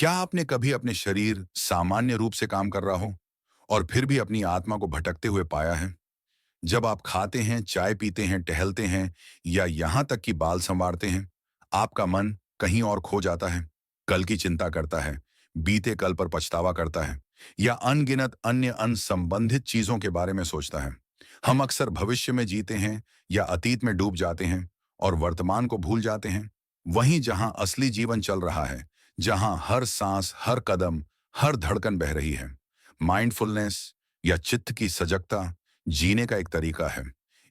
क्या आपने कभी अपने शरीर सामान्य रूप से काम कर रहा हो और फिर भी अपनी आत्मा को भटकते हुए पाया है? जब आप खाते हैं, चाय पीते हैं, टहलते हैं या यहाँ तक कि बाल संवारते हैं, आपका मन कहीं और खो जाता है। कल की चिंता करता है, बीते कल पर पछतावा करता है या अनगिनत अन्य अनसंबंधित चीजों के बारे में सोचता है। हम अक्सर भविष्य में जीते हैं या अतीत में डूब जाते हैं और वर्तमान को भूल जाते हैं। वहीं जहां असली जीवन चल रहा है, जहां हर सांस, हर कदम, हर धड़कन बह रही है। माइंडफुलनेस या चित्त की सजगता जीने का एक तरीका है।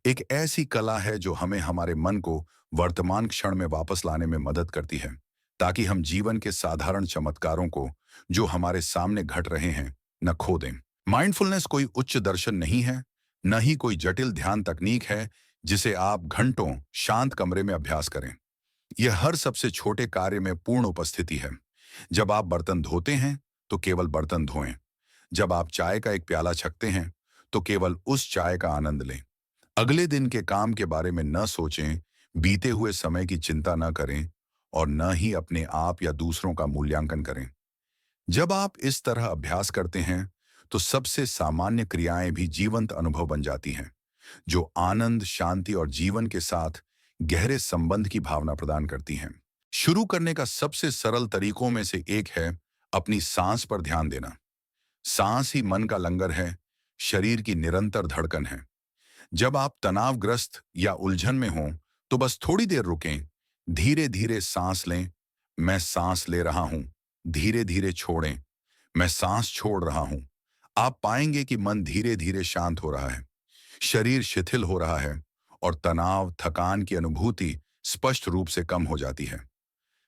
एक ऐसी कला है जो हमें हमारे मन को वर्तमान क्षण में वापस लाने में मदद करती है, ताकि हम जीवन के साधारण चमत्कारों को जो हमारे सामने घट रहे हैं न खो दें। माइंडफुलनेस कोई उच्च दर्शन नहीं है, न ही कोई जटिल ध्यान तकनीक है जिसे आप घंटों शांत कमरे में अभ्यास करें। यह हर सबसे छोटे कार्य में पूर्ण उपस्थिति है। जब आप बर्तन धोते हैं तो केवल बर्तन धोएं। जब आप चाय का एक प्याला छकते हैं तो केवल उस चाय का आनंद लें। अगले दिन के काम के बारे में न सोचें, बीते हुए समय की चिंता न करें और न ही अपने आप या दूसरों का मूल्यांकन करें। जब आप इस तरह अभ्यास करते हैं तो सबसे सामान्य क्रियाएं भी जीवंत अनुभव बन जाती हैं, जो आनंद, शांति और जीवन के साथ गहरे संबंध की भावना प्रदान करती हैं। शुरू करने का सबसे सरल तरीकों में से एक है अपनी सांस पर ध्यान देना। सांस ही मन का लंगर है, शरीर की निरंतर धड़कन है। जब आप तनावग्रस्त या उलझन में हों, तो बस थोड़ी देर रुकें, धीरे धीरे सांस लें। मैं सांस ले रहा हूं। धीरे धीरे छोड़ें। मैं सांस छोड़ रहा हूं। आप पाएंगे कि मन धीरे धीरे शांत हो रहा है, शरीर शिथिल हो रहा है और तनाव, थकान की अनुभूति स्पष्ट रूप से कम हो जाती है।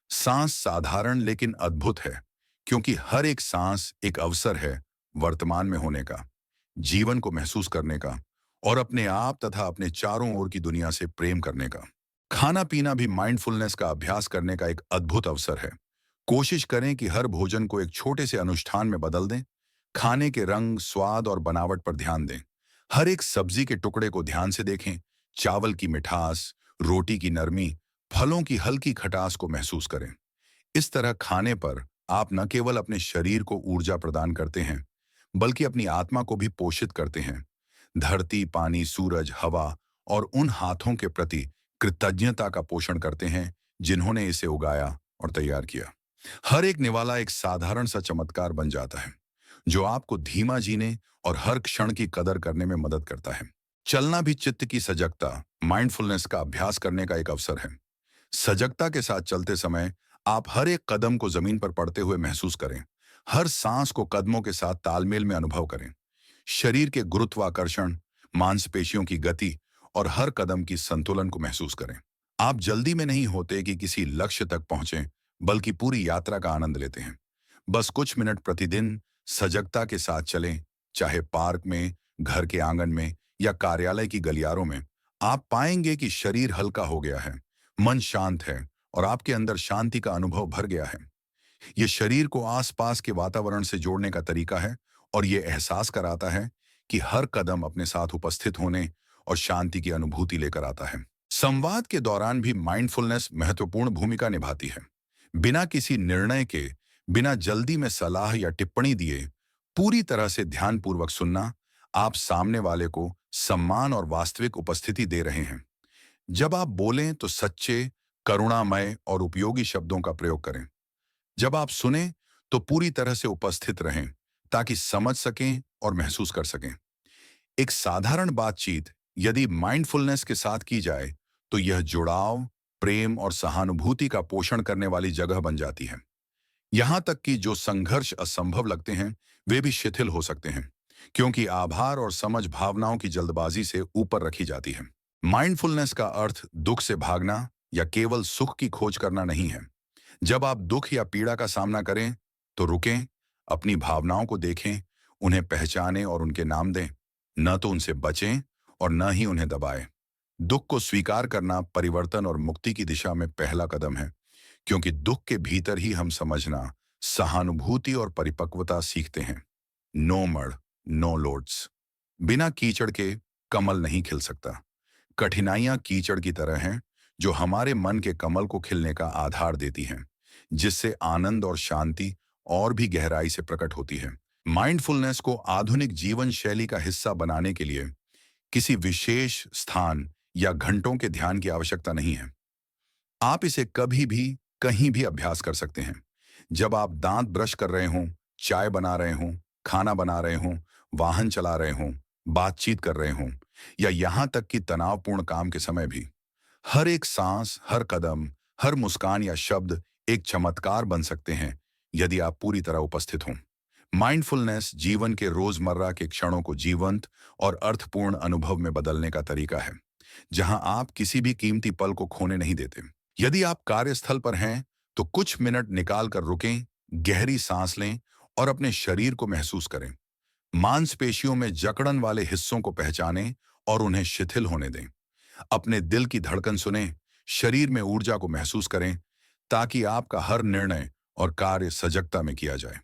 सांस साधारण लेकिन अद्भुत है, क्योंकि हर एक सांस एक अवसर है वर्तमान में होने का, जीवन को महसूस करने का और अपने आप तथा अपने चारों ओर की दुनिया से प्रेम करने का। खाना पीना भी माइंडफुलनेस का अभ्यास करने का एक अद्भुत अवसर है। कोशिश करें कि हर भोजन को एक छोटे से अनुष्ठान में बदल दें। खाने के रंग, स्वाद और बनावट पर ध्यान दें। हर एक सब्जी के टुकड़े को ध्यान से देखें। चावल की मिठास, रोटी की नरमी, फलों की हल्की खटास को महसूस करें। इस तरह खाने पर आप न केवल अपने शरीर को ऊर्जा प्रदान करते हैं, बल्कि अपनी आत्मा को भी पोषित करते हैं। धरती, पानी, सूरज, हवा और उन हाथों के प्रति कृतज्ञता का पोषण करते हैं जिन्होंने इसे उगाया और तैयार किया। हर एक निवाला एक साधारण सा चमत्कार बन जाता है, जो आपको धीमा जीने और हर क्षण की कदर करने में मदद करता है। चलना भी चित्त की सजगता, माइंडफुलनेस का अभ्यास करने का एक अवसर है। सजगता के साथ चलते समय आप हर एक कदम को जमीन पर पड़ते हुए महसूस करें। हर सांस को कदमों के साथ तालमेल में अनुभव करें। शरीर के गुरुत्वाकर्षण, मांसपेशियों की गति और हर कदम की संतुलन को महसूस करें। आप जल्दी में नहीं होते कि किसी लक्ष्य तक पहुंचें, बल्कि पूरी यात्रा का आनंद लेते हैं। बस कुछ मिनट प्रतिदिन सजगता के साथ चलें, चाहे पार्क में, घर के आंगन में या कार्यालय की गलियारों में। आप पाएंगे कि शरीर हल्का हो गया है, मन शांत है और आपके अंदर शांति का अनुभव भर गया है। ये शरीर को आसपास के वातावरण से जोड़ने का तरीका है और ये एहसास कराता है कि हर कदम अपने साथ उपस्थित होने और शांति की अनुभूति लेकर आता है। संवाद के दौरान भी माइंडफुलनेस महत्वपूर्ण भूमिका निभाती है। बिना किसी निर्णय के, बिना जल्दी में सलाह या टिप्पणी दिए, पूरी तरह से ध्यानपूर्वक सुनना, आप सामने वाले को सम्मान और वास्तविक उपस्थिति दे रहे हैं। जब आप बोलें तो सच्चे, करुणामय और उपयोगी शब्दों का प्रयोग करें। जब आप सुने तो पूरी तरह से उपस्थित रहें, ताकि समझ सकें और महसूस कर सकें। एक साधारण बातचीत यदि माइंडफुलनेस के साथ की जाए तो यह जुड़ाव, प्रेम और सहानुभूति का पोषण करने वाली जगह बन जाती है। यहां तक कि जो संघर्ष असंभव लगते हैं, वे भी शिथिल हो सकते हैं, क्योंकि आभार और समझ भावनाओं की जल्दबाजी से ऊपर रखी जाती है। माइंडफुलनेस का अर्थ दुख से भागना या केवल सुख की खोज करना नहीं है। जब आप दुख या पीड़ा का सामना करें तो रुकें, अपनी भावनाओं को देखें, उन्हें पहचानें और उनके नाम दें। न तो उनसे बचें और न ही उन्हें दबाएं। दुख को स्वीकार करना परिवर्तन और मुक्ति की दिशा में पहला कदम है, क्योंकि दुख के भीतर ही हम समझना, सहानुभूति और परिपक्वता सीखते हैं। No mud, no lotus. बिना कीचड़ के कमल नहीं खिल सकता। कठिनाइयां कीचड़ की तरह हैं, जो हमारे मन के कमल को खिलने का आधार देती हैं, जिससे आनंद और शांति और भी गहराई से प्रकट होती है। माइंडफुलनेस को आधुनिक जीवन शैली का हिस्सा बनाने के लिए किसी विशेष स्थान या घंटों के ध्यान की आवश्यकता नहीं है। आप इसे कभी भी, कहीं भी अभ्यास कर सकते हैं। जब आप दांत ब्रश कर रहे हों, चाय बना रहे हों, खाना बना रहे हों, वाहन चला रहे हों, बातचीत कर रहे हों, या यहां तक कि तनावपूर्ण काम के समय भी। हर एक सांस, हर कदम, हर मुस्कान या शब्द एक चमत्कार बन सकते हैं यदि आप पूरी तरह उपस्थित हों। माइंडफुलनेस जीवन के रोजमर्रा के क्षणों को जीवंत और अर्थपूर्ण अनुभव में बदलने का तरीका है, जहां आप किसी भी कीमती पल को खोने नहीं देते। यदि आप कार्यस्थल पर हैं, तो कुछ मिनट निकाल कर रुकें, गहरी सांस लें और अपने शरीर को महसूस करें। मांसपेशियों में जकड़न वाले हिस्सों को पहचानें और उन्हें शिथिल होने दें। अपने दिल की धड़कन सुनें, शरीर में ऊर्जा को महसूस करें, ताकि आपका हर निर्णय और कार्य सजगता में किया जाए।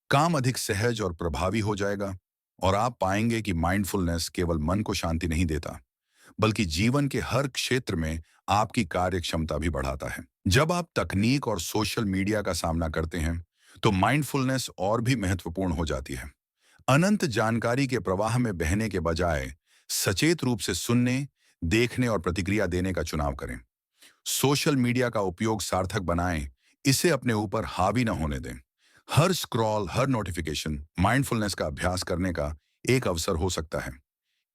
काम अधिक सहज और प्रभावी हो जाएगा और आप पाएंगे कि माइंडफुलनेस केवल मन को शांति नहीं देता, बल्कि जीवन के हर क्षेत्र में आपकी कार्य क्षमता भी बढ़ाता है। जब आप तकनीक और सोशल मीडिया का सामना करते हैं, तो माइंडफुलनेस और भी महत्वपूर्ण हो जाती है। अनंत जानकारी के प्रवाह में बहने के बजाय सचेत रूप से सुनने, देखने और प्रतिक्रिया देने का चुनाव करें। सोशल मीडिया का उपयोग सार्थक बनाएं, इसे अपने ऊपर हावी न होने दें। हर स्क्रॉल, हर नोटिफिकेशन माइंडफुलनेस का अभ्यास करने का एक अवसर हो सकता है।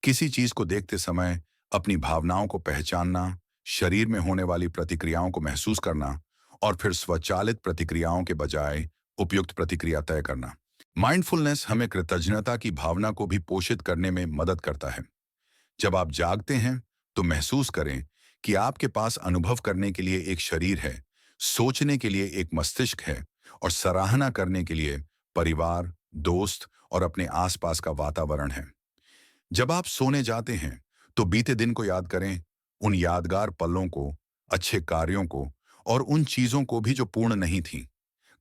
किसी चीज को देखते समय अपनी भावनाओं को पहचानना, शरीर में होने वाली प्रतिक्रियाओं को महसूस करना और फिर स्वचालित प्रतिक्रियाओं के बजाय उपयुक्त प्रतिक्रिया तय करना। माइंडफुलनेस हमें कृतज्ञता की भावना को भी पोषित करने में मदद करता है। जब आप जागते हैं, तो महसूस करें कि आपके पास अनुभव करने के लिए एक शरीर है, सोचने के लिए एक मस्तिष्क है और सराहना करने के लिए परिवार, दोस्त और अपने आसपास का वातावरण है। जब आप सोने जाते हैं, तो बीते दिन को याद करें, उन यादगार पलों को, अच्छे कार्यों को और उन चीजों को भी जो पूर्ण नहीं थीं।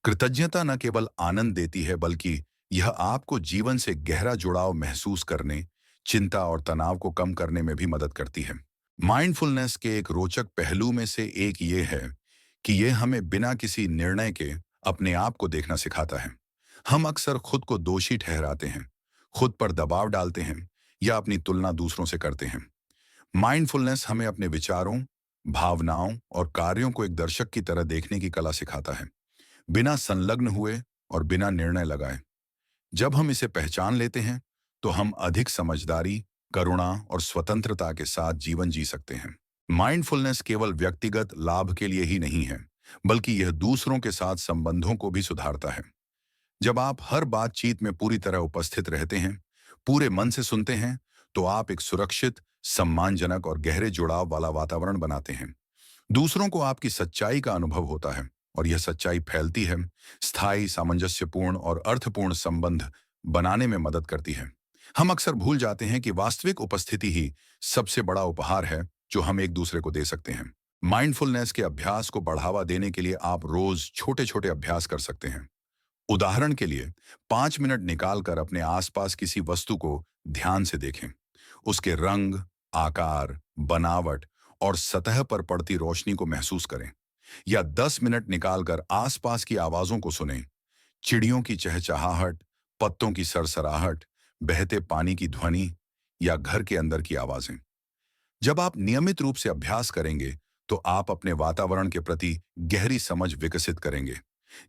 कृतज्ञता न केवल आनंद देती है, बल्कि यह आपको जीवन से गहरा जुड़ाव महसूस करने, चिंता और तनाव को कम करने में भी मदद करती है। माइंडफुलनेस के एक रोचक पहलू में से एक ये है कि यह हमें बिना किसी निर्णय के अपने आप को देखना सिखाता है। हम अक्सर खुद को दोषी ठहराते हैं, खुद पर दबाव डालते हैं या अपनी तुलना दूसरों से करते हैं। माइंडफुलनेस हमें अपने विचारों, भावनाओं और कार्यों को एक दर्शक की तरह देखने की कला सिखाता है, बिना संलग्न हुए और बिना निर्णय लगाए। जब हम इसे पहचान लेते हैं, तो हम अधिक समझदारी, करुणा और स्वतंत्रता के साथ जीवन जी सकते हैं। माइंडफुलनेस केवल व्यक्तिगत लाभ के लिए ही नहीं है, बल्कि यह दूसरों के साथ संबंधों को भी सुधारता है। जब आप हर बातचीत में पूरी तरह उपस्थित रहते हैं, पूरे मन से सुनते हैं, तो आप एक सुरक्षित, सम्मानजनक और गहरे जुड़ाव वाला वातावरण बनाते हैं। दूसरों को आपकी सच्चाई का अनुभव होता है और यह सच्चाई फैलती है, स्थायी, सामंजस्यपूर्ण और अर्थपूर्ण संबंध बनाने में मदद करती है। हम अक्सर भूल जाते हैं कि वास्तविक उपस्थिति ही सबसे बड़ा उपहार है जो हम एक दूसरे को दे सकते हैं। माइंडफुलनेस के अभ्यास को बढ़ावा देने के लिए आप रोज छोटे छोटे अभ्यास कर सकते हैं। उदाहरण के लिए, 5 मिनट निकालकर अपने आसपास किसी वस्तु को ध्यान से देखें। उसके रंग, आकार, बनावट और सतह पर पड़ती रोशनी को महसूस करें। या 10 मिनट निकालकर आसपास की आवाजों को सुनें। चिड़ियों की चहचहाहट, पत्तों की सरसराहट, बहते पानी की ध्वनि या घर के अंदर की आवाजें। जब आप नियमित रूप से अभ्यास करेंगे, तो आप अपने वातावरण के प्रति गहरी समझ विकसित करेंगे,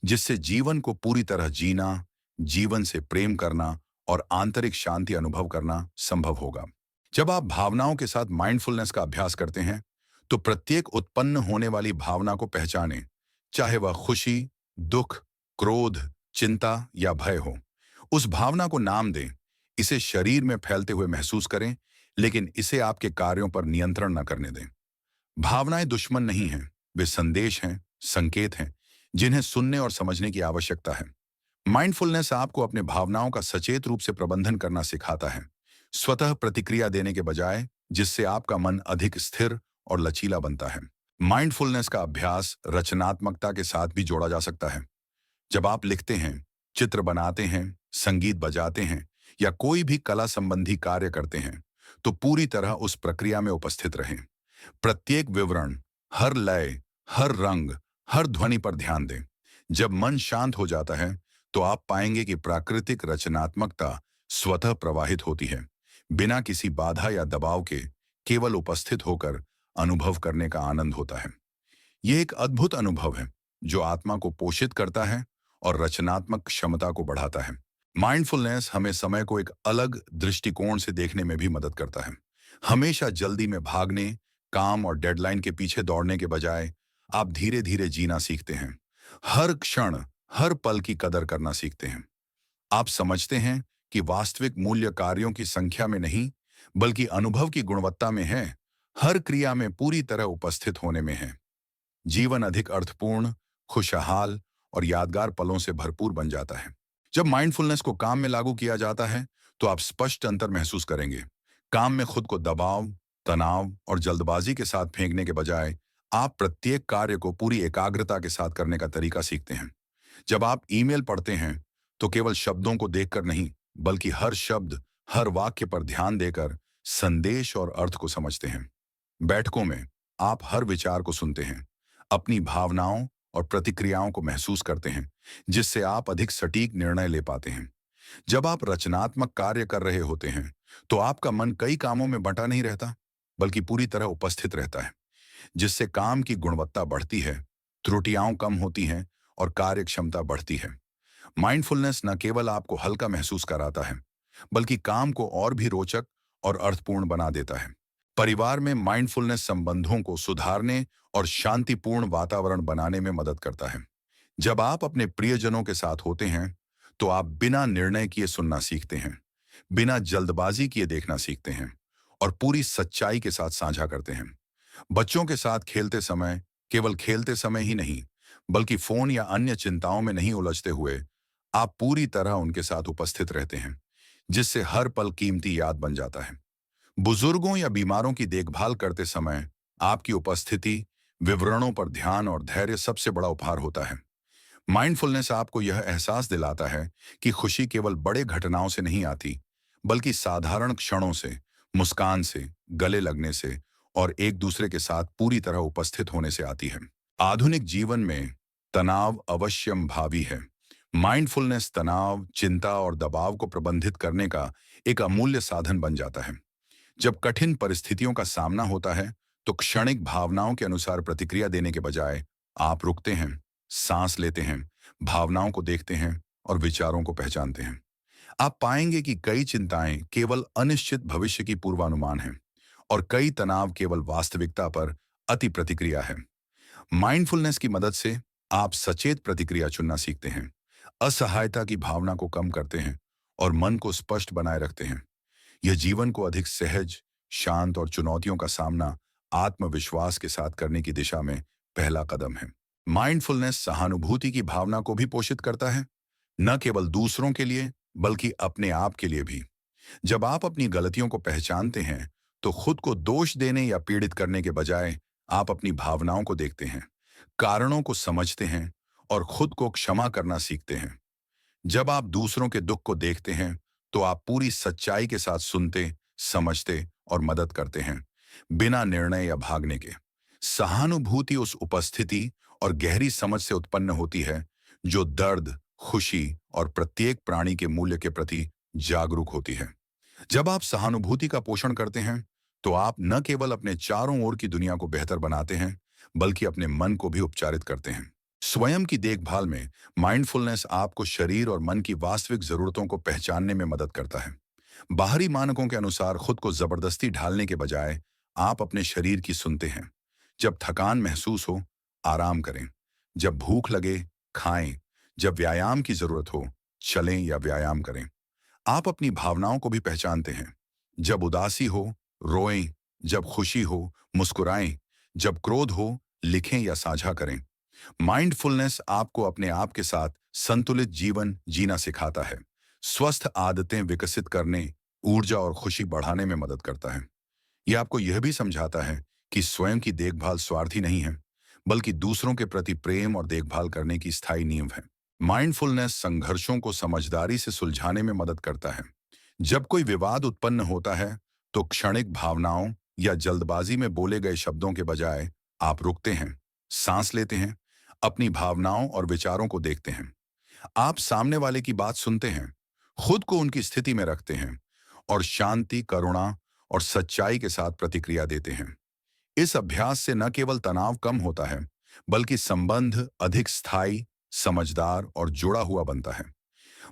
जिससे जीवन को पूरी तरह जीना, जीवन से प्रेम करना और आंतरिक शांति अनुभव करना संभव होगा। जब आप भावनाओं के साथ माइंडफुलनेस का अभ्यास करते हैं, तो प्रत्येक उत्पन्न होने वाली भावना को पहचानें, चाहे वह खुशी, दुख, क्रोध, चिंता या भय हो। उस भावना को नाम दें, इसे शरीर में फैलते हुए महसूस करें, लेकिन इसे आपके कार्यों पर नियंत्रण न करने दें। भावनाएं दुश्मन नहीं हैं, वे संदेश हैं, संकेत हैं, जिन्हें सुनने और समझने की आवश्यकता है। माइंडफुलनेस आपको अपने भावनाओं का सचेत रूप से प्रबंधन करना सिखाता है, स्वतः प्रतिक्रिया देने के बजाय, जिससे आपका मन अधिक स्थिर और लचीला बनता है। माइंडफुलनेस का अभ्यास रचनात्मकता के साथ भी जोड़ा जा सकता है। जब आप लिखते हैं, चित्र बनाते हैं, संगीत बजाते हैं या कोई भी कला संबंधी कार्य करते हैं, तो पूरी तरह उस प्रक्रिया में उपस्थित रहें। प्रत्येक विवरण, हर लय, हर रंग, हर ध्वनि पर ध्यान दें। जब मन शांत हो जाता है, तो आप पाएंगे कि प्राकृतिक रचनात्मकता स्वतः प्रवाहित होती है, बिना किसी बाधा या दबाव के। केवल उपस्थित होकर अनुभव करने का आनंद होता है। यह एक अद्भुत अनुभव है जो आत्मा को पोषित करता है और रचनात्मक क्षमता को बढ़ाता है। माइंडफुलनेस हमें समय को एक अलग दृष्टिकोण से देखने में भी मदद करता है। हमेशा जल्दी में भागने, काम और डेडलाइन के पीछे दौड़ने के बजाय आप धीरे धीरे जीना सीखते हैं। हर क्षण, हर पल की कदर करना सीखते हैं। आप समझते हैं कि वास्तविक मूल्य कार्यों की संख्या में नहीं, बल्कि अनुभव की गुणवत्ता में है। हर क्रिया में पूरी तरह उपस्थित होने में है। जीवन अधिक अर्थपूर्ण, खुशहाल और यादगार पलों से भरपूर बन जाता है। जब माइंडफुलनेस को काम में लागू किया जाता है, तो आप स्पष्ट अंतर महसूस करेंगे। काम में खुद को दबाव, तनाव और जल्दबाजी के साथ फेंकने के बजाय आप प्रत्येक कार्य को पूरी एकाग्रता के साथ करने का तरीका सीखते हैं। जब आप ईमेल पढ़ते हैं, तो केवल शब्दों को देखकर नहीं, बल्कि हर शब्द, हर वाक्य पर ध्यान देकर संदेश और अर्थ को समझते हैं। बैठकों में आप हर विचार को सुनते हैं, अपनी भावनाओं और प्रतिक्रियाओं को महसूस करते हैं, जिससे आप अधिक सटीक निर्णय ले पाते हैं। जब आप रचनात्मक कार्य कर रहे होते हैं, तो आपका मन कई कामों में बंटा नहीं रहता, बल्कि पूरी तरह उपस्थित रहता है, जिससे काम की गुणवत्ता बढ़ती है, त्रुटियां कम होती हैं और कार्य क्षमता बढ़ती है। माइंडफुलनेस न केवल आपको हल्का महसूस कराता है, बल्कि काम को और भी रोचक और अर्थपूर्ण बना देता है। परिवार में माइंडफुलनेस संबंधों को सुधारने और शांतिपूर्ण वातावरण बनाने में मदद करता है। जब आप अपने प्रियजनों के साथ होते हैं, तो आप बिना निर्णय किए सुनना सीखते हैं, बिना जल्दबाजी किए देखना सीखते हैं और पूरी सच्चाई के साथ साझा करते हैं। बच्चों के साथ खेलते समय केवल खेलते समय ही नहीं, बल्कि फोन या अन्य चिंताओं में नहीं उलझते हुए आप पूरी तरह उनके साथ उपस्थित रहते हैं, जिससे हर पल कीमती याद बन जाता है। बुजुर्गों या बीमारों की देखभाल करते समय आपकी उपस्थिति, विवरणों पर ध्यान और धैर्य सबसे बड़ा उपहार होता है। माइंडफुलनेस आपको यह एहसास दिलाता है कि खुशी केवल बड़े घटनाओं से नहीं आती, बल्कि साधारण क्षणों से, मुस्कान से, गले लगने से और एक दूसरे के साथ पूरी तरह उपस्थित होने से आती है। आधुनिक जीवन में तनाव अवश्यम भावी है। माइंडफुलनेस तनाव, चिंता और दबाव को प्रबंधित करने का एक अमूल्य साधन बन जाता है। जब कठिन परिस्थितियों का सामना होता है, तो क्षणिक भावनाओं के अनुसार प्रतिक्रिया देने के बजाय आप रुकते हैं, सांस लेते हैं, भावनाओं को देखते हैं और विचारों को पहचानते हैं। आप पाएंगे कि कई चिंताएं केवल अनिश्चित भविष्य की पूर्वानुमान हैं और कई तनाव केवल वास्तविकता पर अति प्रतिक्रिया है। माइंडफुलनेस की मदद से आप सचेत प्रतिक्रिया चुनना सीखते हैं, असहायता की भावना को कम करते हैं और मन को स्पष्ट बनाए रखते हैं। यह जीवन को अधिक सहज, शांत और चुनौतियों का सामना आत्मविश्वास के साथ करने की दिशा में पहला कदम है। माइंडफुलनेस सहानुभूति की भावना को भी पोषित करता है, न केवल दूसरों के लिए, बल्कि अपने आप के लिए भी। जब आप अपनी गलतियों को पहचानते हैं, तो खुद को दोष देने या पीड़ित करने के बजाय आप अपनी भावनाओं को देखते हैं, कारणों को समझते हैं और खुद को क्षमा करना सीखते हैं। जब आप दूसरों के दुख को देखते हैं, तो आप पूरी सच्चाई के साथ सुनते, समझते और मदद करते हैं, बिना निर्णय या भागने के। सहानुभूति उस उपस्थिति और गहरी समझ से उत्पन्न होती है जो दर्द, खुशी और प्रत्येक प्राणी के मूल्य के प्रति जागरूक होती है। जब आप सहानुभूति का पोषण करते हैं, तो आप न केवल अपने चारों ओर की दुनिया को बेहतर बनाते हैं, बल्कि अपने मन को भी उपचारित करते हैं। स्वयं की देखभाल में माइंडफुलनेस आपको शरीर और मन की वास्तविक जरूरतों को पहचानने में मदद करता है। बाहरी मानकों के अनुसार खुद को जबरदस्ती ढालने के बजाय आप अपने शरीर की सुनते हैं। जब थकान महसूस हो, आराम करें। जब भूख लगे, खाएं। जब व्यायाम की जरूरत हो, चलें या व्यायाम करें। आप अपनी भावनाओं को भी पहचानते हैं। जब उदासी हो, रोएं। जब खुशी हो, मुस्कुराएं। जब क्रोध हो, लिखें या साझा करें। माइंडफुलनेस आपको अपने आप के साथ संतुलित जीवन जीना सिखाता है, स्वस्थ आदतें विकसित करने, ऊर्जा और खुशी बढ़ाने में मदद करता है। यह आपको यह भी समझाता है कि स्वयं की देखभाल स्वार्थी नहीं है, बल्कि दूसरों के प्रति प्रेम और देखभाल करने की स्थायी नींव है। माइंडफुलनेस संघर्षों को समझदारी से सुलझाने में मदद करता है। जब कोई विवाद उत्पन्न होता है, तो क्षणिक भावनाओं या जल्दबाजी में बोले गए शब्दों के बजाय आप रुकते हैं, सांस लेते हैं, अपनी भावनाओं और विचारों को देखते हैं। आप सामने वाले की बात सुनते हैं, खुद को उनकी स्थिति में रखते हैं और शांति, करुणा और सच्चाई के साथ प्रतिक्रिया देते हैं। इस अभ्यास से न केवल तनाव कम होता है, बल्कि संबंध अधिक स्थायी, समझदार और जुड़ा हुआ बनता है।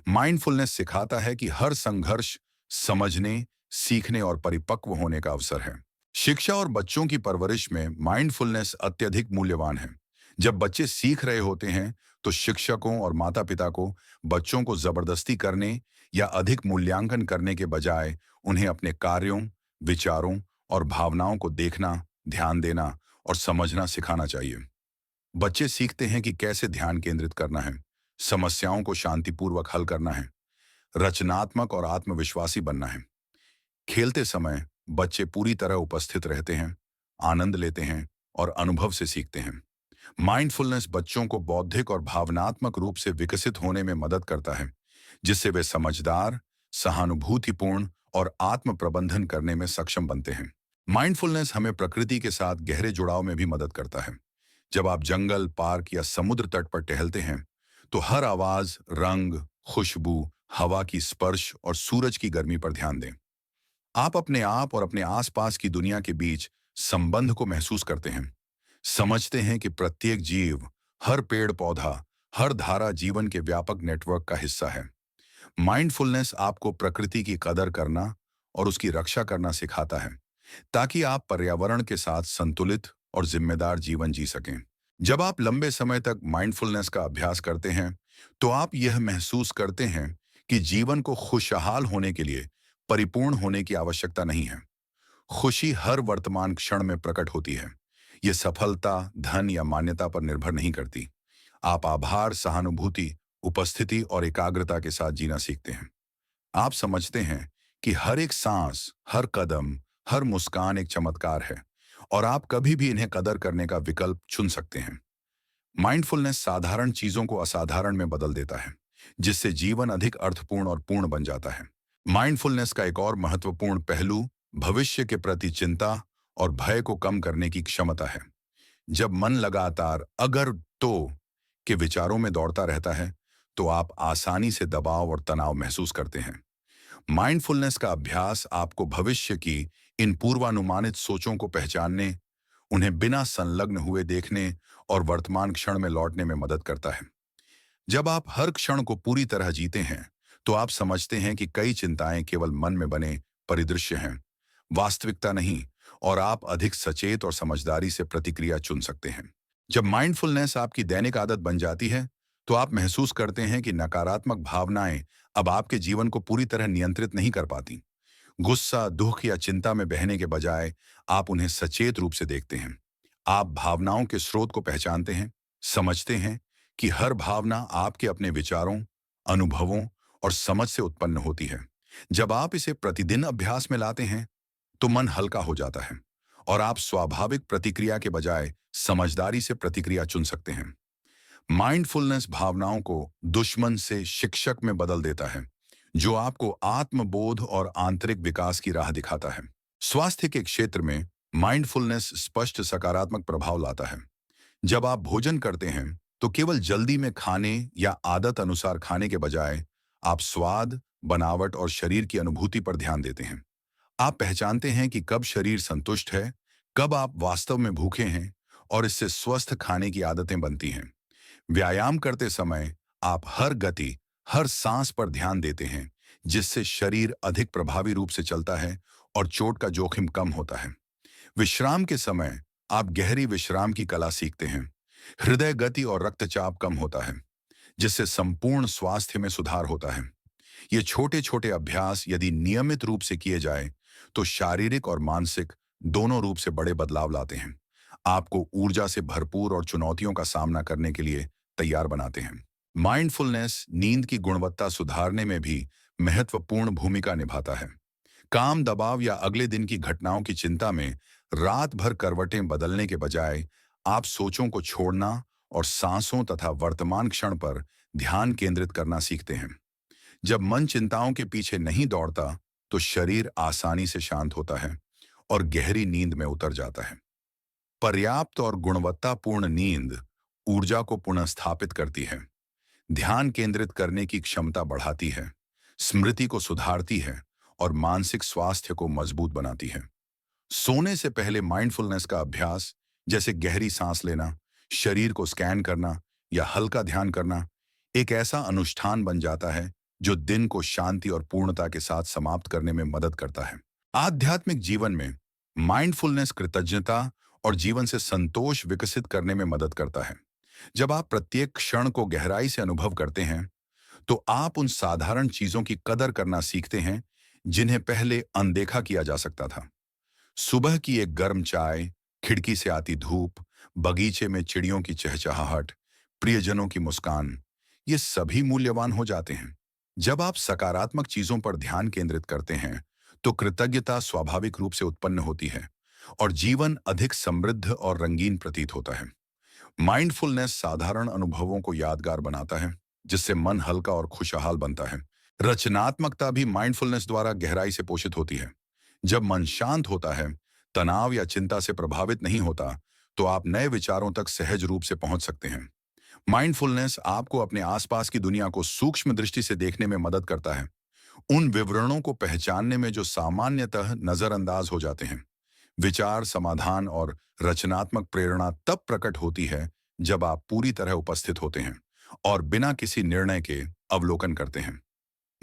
माइंडफुलनेस सिखाता है कि हर संघर्ष समझने, सीखने और परिपक्व होने का अवसर है। शिक्षा और बच्चों की परवरिश में माइंडफुलनेस अत्यधिक मूल्यवान है। जब बच्चे सीख रहे होते हैं, तो शिक्षकों और माता-पिता को बच्चों को जबरदस्ती करने या अधिक मूल्यांकन करने के बजाय उन्हें अपने कार्यों, विचारों और भावनाओं को देखना, ध्यान देना और समझना सिखाना चाहिए। बच्चे सीखते हैं कि कैसे ध्यान केंद्रित करना है, समस्याओं को शांतिपूर्वक हल करना है, रचनात्मक और आत्मविश्वासी बनना है। खेलते समय बच्चे पूरी तरह उपस्थित रहते हैं, आनंद लेते हैं और अनुभव से सीखते हैं। माइंडफुलनेस बच्चों को बौद्धिक और भावनात्मक रूप से विकसित होने में मदद करता है, जिससे वे समझदार, सहानुभूतिपूर्ण और आत्म प्रबंधन करने में सक्षम बनते हैं। माइंडफुलनेस हमें प्रकृति के साथ गहरे जुड़ाव में भी मदद करता है। जब आप जंगल, पार्क या समुद्र तट पर टहलते हैं, तो हर आवाज, रंग, खुशबू, हवा की स्पर्श और सूरज की गर्मी पर ध्यान दें। आप अपने आप और अपने आसपास की दुनिया के बीच संबंध को महसूस करते हैं। समझते हैं कि प्रत्येक जीव, हर पेड़ पौधा, हर धारा जीवन के व्यापक नेटवर्क का हिस्सा है। माइंडफुलनेस आपको प्रकृति की कदर करना और उसकी रक्षा करना सिखाता है, ताकि आप पर्यावरण के साथ संतुलित और जिम्मेदार जीवन जी सकें। जब आप लंबे समय तक माइंडफुलनेस का अभ्यास करते हैं, तो आप यह महसूस करते हैं कि जीवन को खुशहाल होने के लिए परिपूर्ण होने की आवश्यकता नहीं है। खुशी हर वर्तमान क्षण में प्रकट होती है। ये सफलता, धन या मान्यता पर निर्भर नहीं करती। आप आभार, सहानुभूति, उपस्थिति और एकाग्रता के साथ जीना सीखते हैं। आप समझते हैं कि हर एक सांस, हर कदम, हर मुस्कान एक चमत्कार है और आप कभी भी इन्हें कदर करने का विकल्प चुन सकते हैं। माइंडफुलनेस साधारण चीजों को असाधारण में बदल देता है, जिससे जीवन अधिक अर्थपूर्ण और पूर्ण बन जाता है। माइंडफुलनेस का एक और महत्वपूर्ण पहलू भविष्य के प्रति चिंता और भय को कम करने की क्षमता है। जब मन लगातार अगर तो के विचारों में दौड़ता रहता है, तो आप आसानी से दबाव और तनाव महसूस करते हैं। माइंडफुलनेस का अभ्यास आपको भविष्य की इन पूर्वानुमानित सोचों को पहचानने, उन्हें बिना संलग्न हुए देखने और वर्तमान क्षण में लौटने में मदद करता है। जब आप हर क्षण को पूरी तरह जीते हैं, तो आप समझते हैं कि कई चिंताएं केवल मन में बने परिदृश्य हैं, वास्तविकता नहीं, और आप अधिक सचेत और समझदारी से प्रतिक्रिया चुन सकते हैं। जब माइंडफुलनेस आपकी दैनिक आदत बन जाती है, तो आप महसूस करते हैं कि नकारात्मक भावनाएं अब आपके जीवन को पूरी तरह नियंत्रित नहीं कर पाती। गुस्सा, दुख या चिंता में बहने के बजाय आप उन्हें सचेत रूप से देखते हैं। आप भावनाओं के स्रोत को पहचानते हैं, समझते हैं कि हर भावना आपके अपने विचारों, अनुभवों और समझ से उत्पन्न होती है। जब आप इसे प्रतिदिन अभ्यास में लाते हैं, तो मन हल्का हो जाता है और आप स्वाभाविक प्रतिक्रिया के बजाय समझदारी से प्रतिक्रिया चुन सकते हैं। माइंडफुलनेस भावनाओं को दुश्मन से शिक्षक में बदल देता है, जो आपको आत्मबोध और आंतरिक विकास की राह दिखाता है। स्वास्थ्य के क्षेत्र में माइंडफुलनेस स्पष्ट सकारात्मक प्रभाव लाता है। जब आप भोजन करते हैं, तो केवल जल्दी में खाने या आदत अनुसार खाने के बजाय आप स्वाद, बनावट और शरीर की अनुभूति पर ध्यान देते हैं। आप पहचानते हैं कि कब शरीर संतुष्ट है, कब आप वास्तव में भूखे हैं, और इससे स्वस्थ खाने की आदतें बनती हैं। व्यायाम करते समय आप हर गति, हर सांस पर ध्यान देते हैं, जिससे शरीर अधिक प्रभावी रूप से चलता है और चोट का जोखिम कम होता है। विश्राम के समय आप गहरी विश्राम की कला सीखते हैं। हृदय गति और रक्तचाप कम होता है, जिससे संपूर्ण स्वास्थ्य में सुधार होता है। ये छोटे छोटे अभ्यास यदि नियमित रूप से किए जाए, तो शारीरिक और मानसिक दोनों रूप से बड़े बदलाव लाते हैं। आपको ऊर्जा से भरपूर और चुनौतियों का सामना करने के लिए तैयार बनाते हैं। माइंडफुलनेस नींद की गुणवत्ता सुधारने में भी महत्वपूर्ण भूमिका निभाता है। काम दबाव या अगले दिन की घटनाओं की चिंता में रात भर करवटें बदलने के बजाय आप सोचों को छोड़ना और सांसों तथा वर्तमान क्षण पर ध्यान केंद्रित करना सीखते हैं। जब मन चिंताओं के पीछे नहीं दौड़ता, तो शरीर आसानी से शांत होता है और गहरी नींद में उतर जाता है। पर्याप्त और गुणवत्तापूर्ण नींद ऊर्जा को पुनः स्थापित करती है, ध्यान केंद्रित करने की क्षमता बढ़ाती है, स्मृति को सुधारती है और मानसिक स्वास्थ्य को मजबूत बनाती है। सोने से पहले माइंडफुलनेस का अभ्यास, जैसे गहरी सांस लेना, शरीर को स्कैन करना या हल्का ध्यान करना, एक ऐसा अनुष्ठान बन जाता है जो दिन को शांति और पूर्णता के साथ समाप्त करने में मदद करता है। आध्यात्मिक जीवन में माइंडफुलनेस कृतज्ञता और जीवन से संतोष विकसित करने में मदद करता है। जब आप प्रत्येक क्षण को गहराई से अनुभव करते हैं, तो आप उन साधारण चीजों की कदर करना सीखते हैं जिन्हें पहले अनदेखा किया जा सकता था। सुबह की एक गर्म चाय, खिड़की से आती धूप, बगीचे में चिड़ियों की चहचहाहट, प्रियजनों की मुस्कान, ये सभी मूल्यवान हो जाते हैं। जब आप सकारात्मक चीजों पर ध्यान केंद्रित करते हैं, तो कृतज्ञता स्वाभाविक रूप से उत्पन्न होती है और जीवन अधिक समृद्ध और रंगीन प्रतीत होता है। माइंडफुलनेस साधारण अनुभवों को यादगार बनाता है, जिससे मन हल्का और खुशहाल बनता है। रचनात्मकता भी माइंडफुलनेस द्वारा गहराई से पोषित होती है। जब मन शांत होता है, तनाव या चिंता से प्रभावित नहीं होता, तो आप नए विचारों तक सहज रूप से पहुंच सकते हैं। माइंडफुलनेस आपको अपने आसपास की दुनिया को सूक्ष्म दृष्टि से देखने में मदद करता है, उन विवरणों को पहचानने में जो सामान्यतः नजरअंदाज हो जाते हैं। विचार, समाधान और रचनात्मक प्रेरणा तब प्रकट होती है जब आप पूरी तरह उपस्थित होते हैं और बिना किसी निर्णय के अवलोकन करते हैं।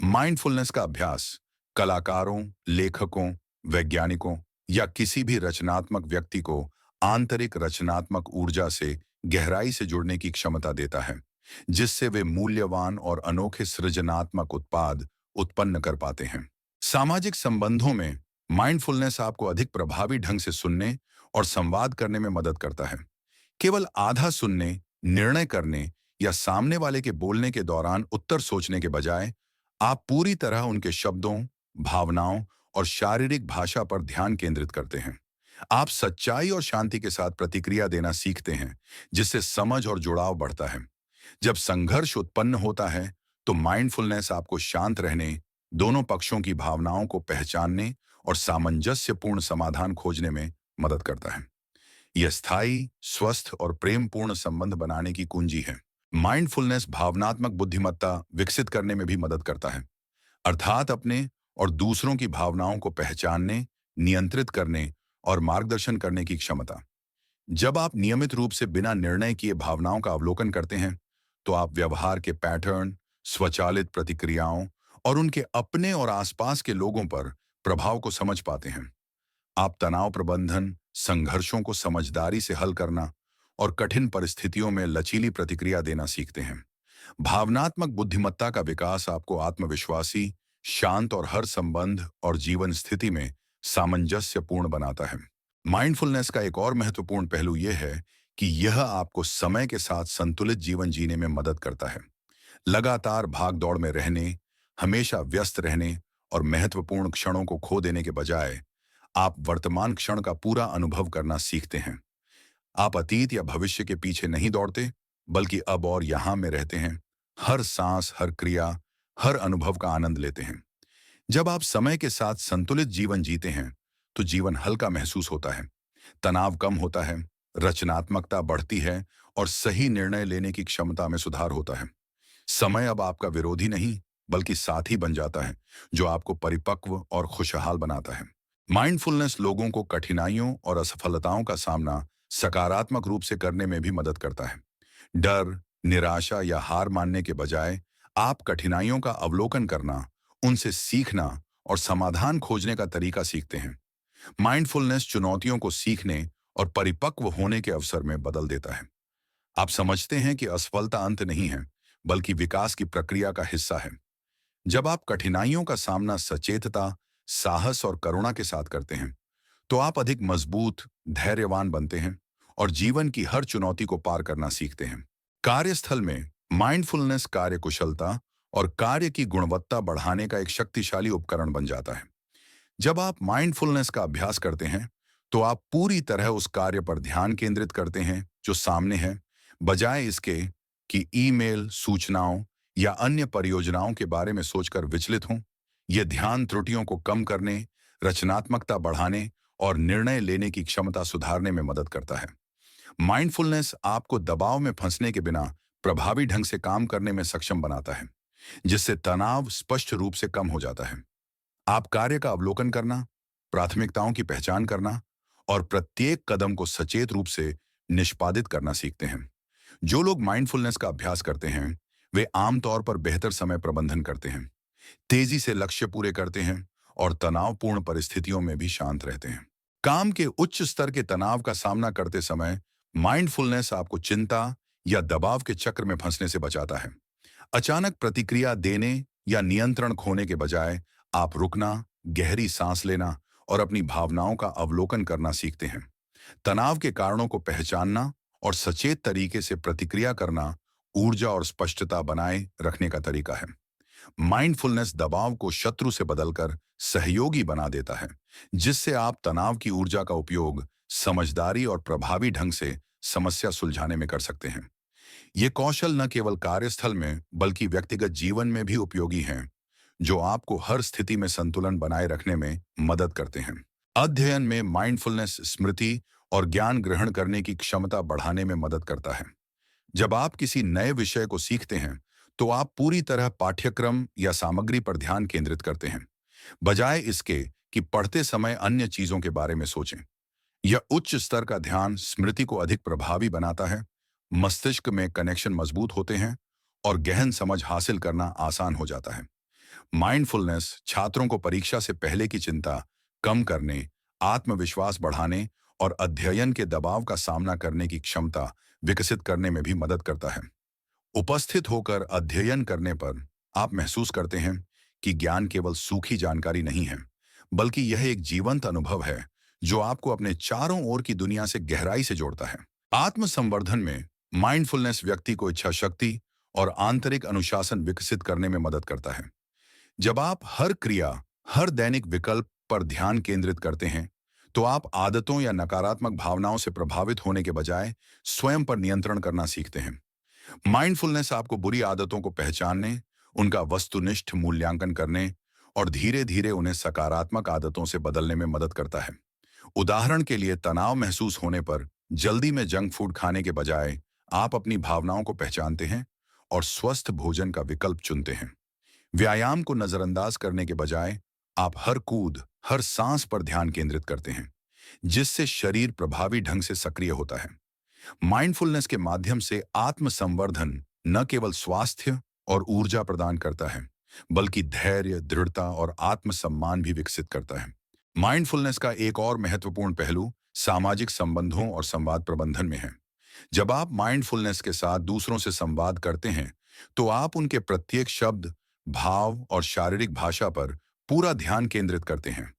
माइंडफुलनेस का अभ्यास कलाकारों, लेखकों, वैज्ञानिकों या किसी भी रचनात्मक व्यक्ति को आंतरिक रचनात्मक ऊर्जा से गहराई से जुड़ने की क्षमता देता है, जिससे वे मूल्यवान और अनोखे सृजनात्मक उत्पाद उत्पन्न कर पाते हैं। सामाजिक संबंधों में माइंडफुलनेस आपको अधिक प्रभावी ढंग से सुनने और संवाद करने में मदद करता है। केवल आधा सुनने, निर्णय करने या सामने वाले के बोलने के दौरान उत्तर सोचने के बजाय आप पूरी तरह उनके शब्दों, भावनाओं और शारीरिक भाषा पर ध्यान केंद्रित करते हैं। आप सच्चाई और शांति के साथ प्रतिक्रिया देना सीखते हैं, जिससे समझ और जुड़ाव बढ़ता है। जब संघर्ष उत्पन्न होता है, तो माइंडफुलनेस आपको शांत रहने, दोनों पक्षों की भावनाओं को पहचानने और सामंजस्यपूर्ण समाधान खोजने में मदद करता है। यह स्थायी, स्वस्थ और प्रेमपूर्ण संबंध बनाने की कुंजी है। माइंडफुलनेस भावनात्मक बुद्धिमत्ता विकसित करने में भी मदद करता है, अर्थात अपने और दूसरों की भावनाओं को पहचानने, नियंत्रित करने और मार्गदर्शन करने की क्षमता। जब आप नियमित रूप से बिना निर्णय किए भावनाओं का अवलोकन करते हैं, तो आप व्यवहार के पैटर्न, स्वचालित प्रतिक्रियाओं और उनके अपने और आसपास के लोगों पर प्रभाव को समझ पाते हैं। आप तनाव प्रबंधन, संघर्षों को समझदारी से हल करना और कठिन परिस्थितियों में लचीली प्रतिक्रिया देना सीखते हैं। भावनात्मक बुद्धिमत्ता का विकास आपको आत्मविश्वासी, शांत और हर संबंध और जीवन स्थिति में सामंजस्यपूर्ण बनाता है। माइंडफुलनेस का एक और महत्वपूर्ण पहलू यह है कि यह आपको समय के साथ संतुलित जीवन जीने में मदद करता है। लगातार भाग-दौड़ में रहने, हमेशा व्यस्त रहने और महत्वपूर्ण क्षणों को खो देने के बजाय आप वर्तमान क्षण का पूरा अनुभव करना सीखते हैं। आप अतीत या भविष्य के पीछे नहीं दौड़ते, बल्कि अब और यहाँ में रहते हैं। हर सांस, हर क्रिया, हर अनुभव का आनंद लेते हैं। जब आप समय के साथ संतुलित जीवन जीते हैं, तो जीवन हल्का महसूस होता है, तनाव कम होता है, रचनात्मकता बढ़ती है और सही निर्णय लेने की क्षमता में सुधार होता है। समय अब आपका विरोधी नहीं, बल्कि साथी बन जाता है, जो आपको परिपक्व और खुशहाल बनाता है। माइंडफुलनेस लोगों को कठिनाइयों और असफलताओं का सामना सकारात्मक रूप से करने में भी मदद करता है। डर, निराशा या हार मानने के बजाय आप कठिनाइयों का अवलोकन करना, उनसे सीखना और समाधान खोजने का तरीका सीखते हैं। माइंडफुलनेस चुनौतियों को सीखने और परिपक्व होने के अवसर में बदल देता है। आप समझते हैं कि असफलता अंत नहीं है, बल्कि विकास की प्रक्रिया का हिस्सा है। जब आप कठिनाइयों का सामना सचेतता, साहस और करुणा के साथ करते हैं, तो आप अधिक मजबूत, धैर्यवान बनते हैं और जीवन की हर चुनौती को पार करना सीखते हैं। कार्यस्थल में माइंडफुलनेस कार्यकुशलता और कार्य की गुणवत्ता बढ़ाने का एक शक्तिशाली उपकरण बन जाता है। जब आप माइंडफुलनेस का अभ्यास करते हैं, तो आप पूरी तरह उस कार्य पर ध्यान केंद्रित करते हैं जो सामने है, बजाय इसके कि ईमेल, सूचनाओं या अन्य परियोजनाओं के बारे में सोचकर विचलित हों। यह ध्यान त्रुटियों को कम करने, रचनात्मकता बढ़ाने और निर्णय लेने की क्षमता सुधारने में मदद करता है। माइंडफुलनेस आपको दबाव में फंसने के बिना प्रभावी ढंग से काम करने में सक्षम बनाता है, जिससे तनाव स्पष्ट रूप से कम हो जाता है। आप कार्य का अवलोकन करना, प्राथमिकताओं की पहचान करना और प्रत्येक कदम को सचेत रूप से निष्पादित करना सीखते हैं। जो लोग माइंडफुलनेस का अभ्यास करते हैं, वे आमतौर पर बेहतर समय प्रबंधन करते हैं, तेजी से लक्ष्य पूरे करते हैं और तनावपूर्ण परिस्थितियों में भी शांत रहते हैं। काम के उच्च स्तर के तनाव का सामना करते समय माइंडफुलनेस आपको चिंता या दबाव के चक्र में फंसने से बचाता है। अचानक प्रतिक्रिया देने या नियंत्रण खोने के बजाय आप रुकना, गहरी सांस लेना और अपनी भावनाओं का अवलोकन करना सीखते हैं। तनाव के कारणों को पहचानना और सचेत तरीके से प्रतिक्रिया करना ऊर्जा और स्पष्टता बनाए रखने का तरीका है। माइंडफुलनेस दबाव को शत्रु से बदलकर सहयोगी बना देता है, जिससे आप तनाव की ऊर्जा का उपयोग समझदारी और प्रभावी ढंग से समस्या सुलझाने में कर सकते हैं। ये कौशल न केवल कार्यस्थल में बल्कि व्यक्तिगत जीवन में भी उपयोगी हैं, जो आपको हर स्थिति में संतुलन बनाए रखने में मदद करते हैं। अध्ययन में माइंडफुलनेस स्मृति और ज्ञान ग्रहण करने की क्षमता बढ़ाने में मदद करता है। जब आप किसी नए विषय को सीखते हैं, तो आप पूरी तरह पाठ्यक्रम या सामग्री पर ध्यान केंद्रित करते हैं, बजाय इसके कि पढ़ते समय अन्य चीजों के बारे में सोचें। यह उच्च स्तर का ध्यान स्मृति को अधिक प्रभावी बनाता है, मस्तिष्क में कनेक्शन मजबूत होते हैं और गहन समझ हासिल करना आसान हो जाता है। माइंडफुलनेस छात्रों को परीक्षा से पहले की चिंता कम करने, आत्मविश्वास बढ़ाने और अध्ययन के दबाव का सामना करने की क्षमता विकसित करने में भी मदद करता है। उपस्थित होकर अध्ययन करने पर आप महसूस करते हैं कि ज्ञान केवल सूखी जानकारी नहीं है, बल्कि यह एक जीवंत अनुभव है जो आपको अपने चारों ओर की दुनिया से गहराई से जोड़ता है। आत्मसंवर्धन में माइंडफुलनेस व्यक्ति को इच्छा शक्ति और आंतरिक अनुशासन विकसित करने में मदद करता है। जब आप हर क्रिया, हर दैनिक विकल्प पर ध्यान केंद्रित करते हैं, तो आप आदतों या नकारात्मक भावनाओं से प्रभावित होने के बजाय स्वयं पर नियंत्रण करना सीखते हैं। माइंडफुलनेस आपको बुरी आदतों को पहचानने, उनका वस्तुनिष्ठ मूल्यांकन करने और धीरे धीरे उन्हें सकारात्मक आदतों से बदलने में मदद करता है। उदाहरण के लिए, तनाव महसूस होने पर जल्दी में जंक फूड खाने के बजाय आप अपनी भावनाओं को पहचानते हैं और स्वस्थ भोजन का विकल्प चुनते हैं। व्यायाम को नजरअंदाज करने के बजाय आप हर कूद, हर सांस पर ध्यान केंद्रित करते हैं, जिससे शरीर प्रभावी ढंग से सक्रिय होता है। माइंडफुलनेस के माध्यम से आत्मसंवर्धन न केवल स्वास्थ्य और ऊर्जा प्रदान करता है, बल्कि धैर्य, दृढ़ता और आत्मसम्मान भी विकसित करता है। माइंडफुलनेस का एक और महत्वपूर्ण पहलू सामाजिक संबंधों और संवाद प्रबंधन में है। जब आप माइंडफुलनेस के साथ दूसरों से संवाद करते हैं, तो आप उनके प्रत्येक शब्द, भाव और शारीरिक भाषा पर पूरा ध्यान केंद्रित करते हैं।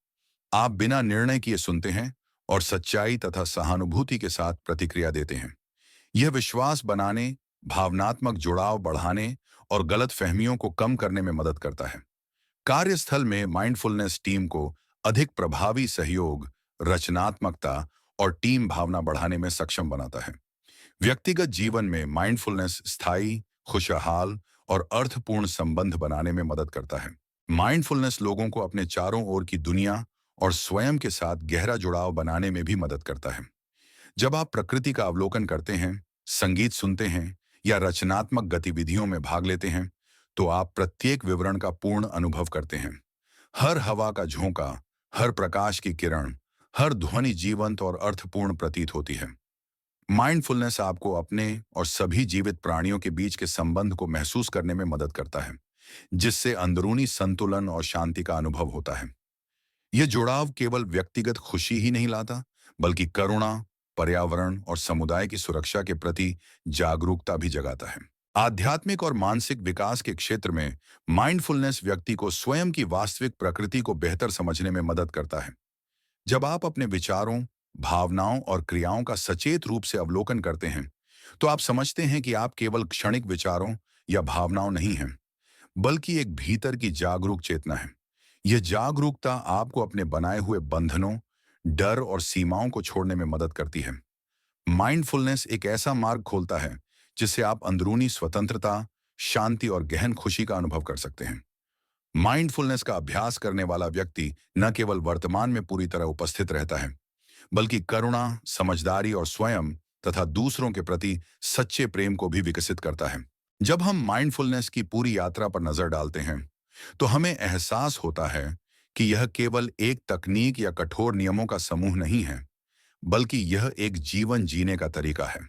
आप बिना निर्णय किए सुनते हैं और सच्चाई तथा सहानुभूति के साथ प्रतिक्रिया देते हैं। यह विश्वास बनाने, भावनात्मक जुड़ाव बढ़ाने और गलतफहमियों को कम करने में मदद करता है। कार्यस्थल में माइंडफुलनेस टीम को अधिक प्रभावी सहयोग, रचनात्मकता और टीम भावना बढ़ाने में सक्षम बनाता है। व्यक्तिगत जीवन में माइंडफुलनेस स्थायी, खुशहाल और अर्थपूर्ण संबंध बनाने में मदद करता है। माइंडफुलनेस लोगों को अपने चारों ओर की दुनिया और स्वयं के साथ गहरा जुड़ाव बनाने में भी मदद करता है। जब आप प्रकृति का अवलोकन करते हैं, संगीत सुनते हैं या रचनात्मक गतिविधियों में भाग लेते हैं, तो आप प्रत्येक विवरण का पूर्ण अनुभव करते हैं। हर हवा का झोंका, हर प्रकाश की किरण, हर ध्वनि जीवंत और अर्थपूर्ण प्रतीत होती है। माइंडफुलनेस आपको अपने और सभी जीवित प्राणियों के बीच के संबंध को महसूस करने में मदद करता है, जिससे अंदरूनी संतुलन और शांति का अनुभव होता है। यह जुड़ाव केवल व्यक्तिगत खुशी ही नहीं लाता, बल्कि करुणा, पर्यावरण और समुदाय की सुरक्षा के प्रति जागरूकता भी जगाता है। आध्यात्मिक और मानसिक विकास के क्षेत्र में माइंडफुलनेस व्यक्ति को स्वयं की वास्तविक प्रकृति को बेहतर समझने में मदद करता है। जब आप अपने विचारों, भावनाओं और क्रियाओं का सचेत रूप से अवलोकन करते हैं, तो आप समझते हैं कि आप केवल क्षणिक विचारों या भावनाओं नहीं हैं, बल्कि एक भीतर की जागरूक चेतना है। यह जागरूकता आपको अपने बनाए हुए बंधनों, डर और सीमाओं को छोड़ने में मदद करती है। माइंडफुलनेस एक ऐसा मार्ग खोलता है जिससे आप अंदरूनी स्वतंत्रता, शांति और गहन खुशी का अनुभव कर सकते हैं। माइंडफुलनेस का अभ्यास करने वाला व्यक्ति न केवल वर्तमान में पूरी तरह उपस्थित रहता है, बल्कि करुणा, समझदारी और स्वयं तथा दूसरों के प्रति सच्चे प्रेम को भी विकसित करता है। जब हम माइंडफुलनेस की पूरी यात्रा पर नजर डालते हैं, तो हमें एहसास होता है कि यह केवल एक तकनीक या कठोर नियमों का समूह नहीं है, बल्कि यह एक जीवन जीने का तरीका है।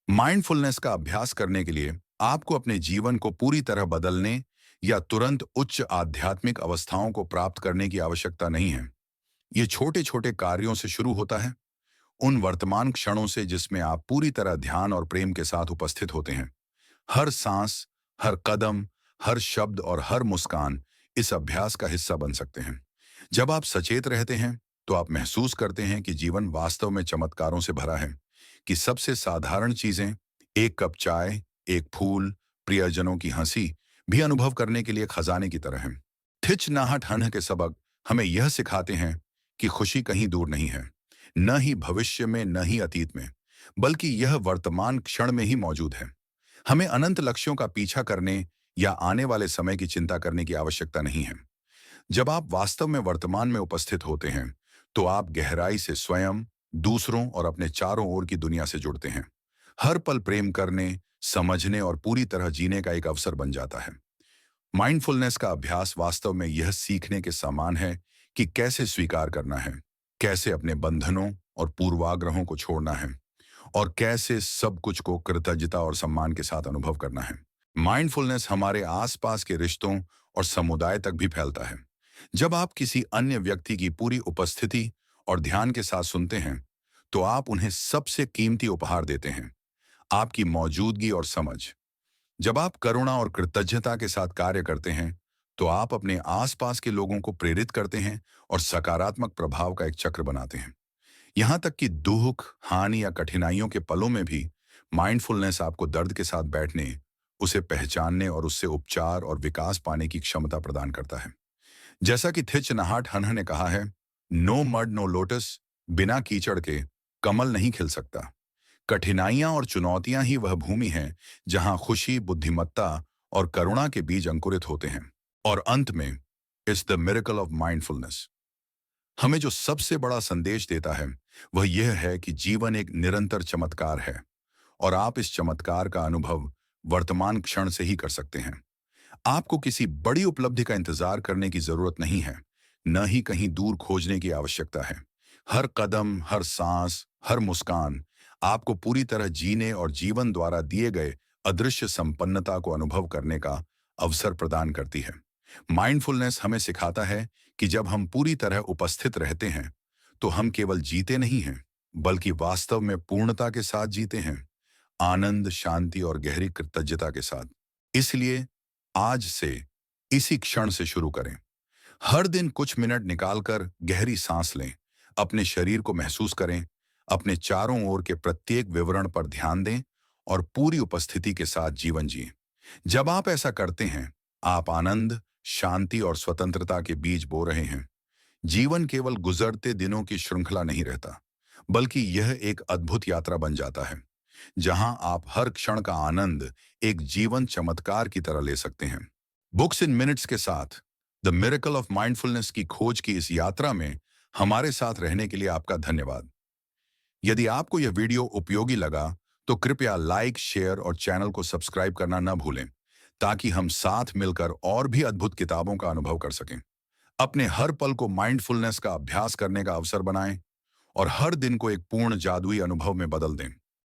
माइंडफुलनेस का अभ्यास करने के लिए आपको अपने जीवन को पूरी तरह बदलने या तुरंत उच्च आध्यात्मिक अवस्थाओं को प्राप्त करने की आवश्यकता नहीं है। ये छोटे छोटे कार्यों से शुरू होता है, उन वर्तमान क्षणों से जिसमें आप पूरी तरह ध्यान और प्रेम के साथ उपस्थित होते हैं। हर सांस, हर कदम, हर शब्द और हर मुस्कान इस अभ्यास का हिस्सा बन सकते हैं। जब आप सचेत रहते हैं, तो आप महसूस करते हैं कि जीवन वास्तव में चमत्कारों से भरा है, कि सबसे साधारण चीजें, एक कप चाय, एक फूल, प्रियजनों की हंसी, भी अनुभव करने के लिए खजाने की तरह हैं। थिच नाहट हन्ह के सबक हमें यह सिखाते हैं कि खुशी कहीं दूर नहीं है, न ही भविष्य में, न ही अतीत में, बल्कि यह वर्तमान क्षण में ही मौजूद है। हमें अनंत लक्ष्यों का पीछा करने या आने वाले समय की चिंता करने की आवश्यकता नहीं है। जब आप वास्तव में वर्तमान में उपस्थित होते हैं, तो आप गहराई से स्वयं, दूसरों और अपने चारों ओर की दुनिया से जुड़ते हैं। हर पल प्रेम करने, समझने और पूरी तरह जीने का एक अवसर बन जाता है। माइंडफुलनेस का अभ्यास वास्तव में यह सीखने के समान है कि कैसे स्वीकार करना है, कैसे अपने बंधनों और पूर्वाग्रहों को छोड़ना है, और कैसे सब कुछ को कृतज्ञता और सम्मान के साथ अनुभव करना है। माइंडफुलनेस हमारे आसपास के रिश्तों और समुदाय तक भी फैलता है। जब आप किसी अन्य व्यक्ति की पूरी उपस्थिति और ध्यान के साथ सुनते हैं, तो आप उन्हें सबसे कीमती उपहार देते हैं, आपकी मौजूदगी और समझ। जब आप करुणा और कृतज्ञता के साथ कार्य करते हैं, तो आप अपने आसपास के लोगों को प्रेरित करते हैं और सकारात्मक प्रभाव का एक चक्र बनाते हैं। यहाँ तक कि दुख, हानि या कठिनाइयों के पलों में भी माइंडफुलनेस आपको दर्द के साथ बैठने, उसे पहचानने और उससे उपचार और विकास पाने की क्षमता प्रदान करता है। जैसा कि थिच नहाट हन्ह ने कहा है, नो मड नो लोटस, बिना कीचड़ के कमल नहीं खिल सकता। कठिनाइयां और चुनौतियां ही वह भूमि है जहां खुशी, बुद्धिमत्ता और करुणा के बीज अंकुरित होते हैं। और अंत में, it's the miracle of mindfulness हमें जो सबसे बड़ा संदेश देता है, वह यह है कि जीवन एक निरंतर चमत्कार है, और आप इस चमत्कार का अनुभव वर्तमान क्षण से ही कर सकते हैं। आपको किसी बड़ी उपलब्धि का इंतजार करने की जरूरत नहीं है, न ही कहीं दूर खोजने की आवश्यकता है। हर कदम, हर सांस, हर मुस्कान आपको पूरी तरह जीने और जीवन द्वारा दिए गए अदृश्य संपन्नता को अनुभव करने का अवसर प्रदान करती है। माइंडफुलनेस हमें सिखाता है कि जब हम पूरी तरह उपस्थित रहते हैं, तो हम केवल जीते नहीं हैं, बल्कि वास्तव में पूर्णता के साथ जीते हैं, आनंद, शांति और गहरी कृतज्ञता के साथ। इसलिए आज से, इसी क्षण से शुरू करें। हर दिन कुछ मिनट निकालकर गहरी सांस लें, अपने शरीर को महसूस करें, अपने चारों ओर के प्रत्येक विवरण पर ध्यान दें और पूरी उपस्थिति के साथ जीवन जिएं। जब आप ऐसा करते हैं, आप आनंद, शांति और स्वतंत्रता के बीज बो रहे हैं। जीवन केवल गुजरते दिनों की श्रृंखला नहीं रहता, बल्कि यह एक अद्भुत यात्रा बन जाता है, जहां आप हर क्षण का आनंद एक जीवन चमत्कार की तरह ले सकते हैं। बुक्स इन मिनट्स के साथ द मिरेकल ऑफ माइंडफुलनेस की खोज की इस यात्रा में हमारे साथ रहने के लिए आपका धन्यवाद। यदि आपको यह वीडियो उपयोगी लगा, तो कृपया लाइक, शेयर और चैनल को सब्सक्राइब करना न भूलें, ताकि हम साथ मिलकर और भी अद्भुत किताबों का अनुभव कर सकें। अपने हर पल को माइंडफुलनेस का अभ्यास करने का अवसर बनाएं और हर दिन को एक पूर्ण जादुई अनुभव में बदल दें।